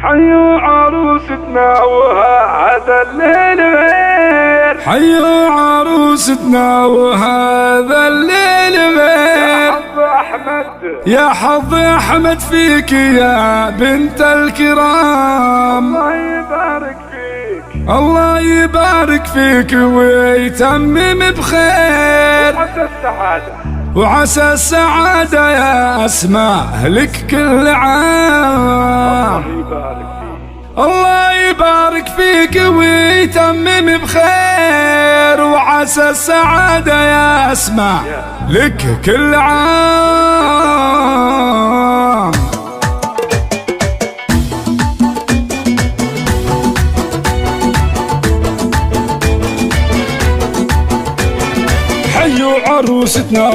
حيوا عروستنا وهذا الليل غير، حيوا عروستنا وهذا الليل غير. يا حظ أحمد فيك يا بنت الكرام، الله يبارك فيك، الله يبارك فيك ويتمم بخير. وعسى السعادة، وعسى السعادة يا أسماء لك كل عام. الله يبارك فيك ويتمم بخير. وعسى السعادة يا أسماء لك كل عام. حيوا عروستنا